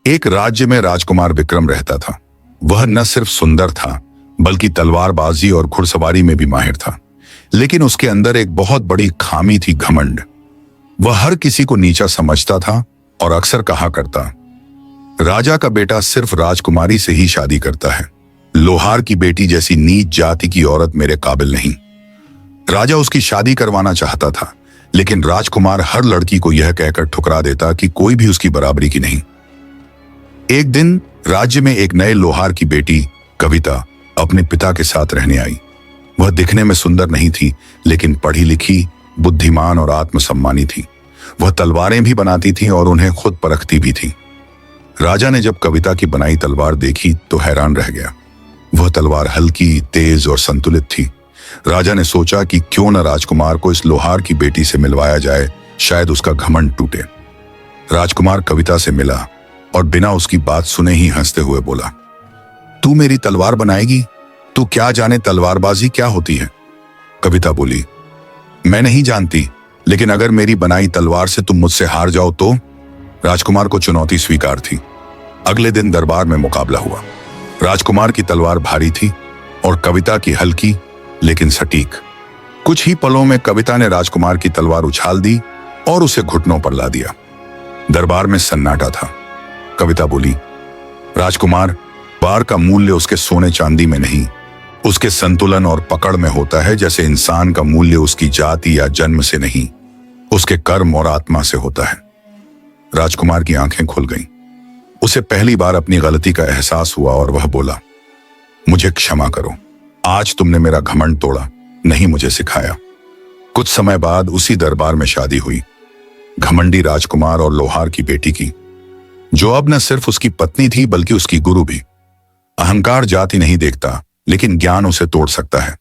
एक राज्य में राजकुमार विक्रम रहता था। वह न सिर्फ सुंदर था बल्कि तलवारबाजी और घुड़सवारी में भी माहिर था। लेकिन उसके अंदर एक बहुत बड़ी खामी थी, घमंड। वह हर किसी को नीचा समझता था और अक्सर कहा करता, राजा का बेटा सिर्फ राजकुमारी से ही शादी करता है। लोहार की बेटी जैसी नीच जाति की औरत मेरे काबिल नहीं। राजा उसकी शादी करवाना चाहता था, लेकिन राजकुमार हर लड़की को यह कहकर ठुकरा देता कि कोई भी उसकी बराबरी की नहीं। एक दिन राज्य में एक नए लोहार की बेटी कविता अपने पिता के साथ रहने आई। वह दिखने में सुंदर नहीं थी, लेकिन पढ़ी लिखी, बुद्धिमान और आत्मसम्मानी थी। वह तलवारें भी बनाती थी और उन्हें खुद परखती भी थी। राजा ने जब कविता की बनाई तलवार देखी तो हैरान रह गया। वह तलवार हल्की, तेज और संतुलित थी। राजा ने सोचा कि क्यों न राजकुमार को इस लोहार की बेटी से मिलवाया जाए, शायद उसका घमंड टूटे। राजकुमार कविता से मिला और बिना उसकी बात सुने ही हंसते हुए बोला, तू मेरी तलवार बनाएगी? तू क्या जाने तलवारबाजी क्या होती है? कविता बोली, मैं नहीं जानती, लेकिन अगर मेरी बनाई तलवार से तुम मुझसे हार जाओ तो? राजकुमार को चुनौती स्वीकार थी। अगले दिन दरबार में मुकाबला हुआ। राजकुमार की तलवार भारी थी और कविता की हल्की लेकिन सटीक। कुछ ही पलों में कविता ने राजकुमार की तलवार उछाल दी और उसे घुटनों पर ला दिया। दरबार में सन्नाटा था। कविता बोली, राजकुमार, वार का मूल्य उसके सोने चांदी में नहीं, उसके संतुलन और पकड़ में होता है। जैसे इंसान का मूल्य उसकी जाति या जन्म से नहीं, उसके कर्म और आत्मा से होता है। राजकुमार की आंखें खुल गईं। उसे पहली बार अपनी गलती का एहसास हुआ और वह बोला, मुझे क्षमा करो, आज तुमने मेरा घमंड तोड़ा, नहीं मुझे सिखाया। कुछ समय बाद उसी दरबार में शादी हुई, घमंडी राजकुमार और लोहार की बेटी की, जो अब न सिर्फ उसकी पत्नी थी बल्कि उसकी गुरु भी। अहंकार जाति नहीं देखता, लेकिन ज्ञान उसे तोड़ सकता है।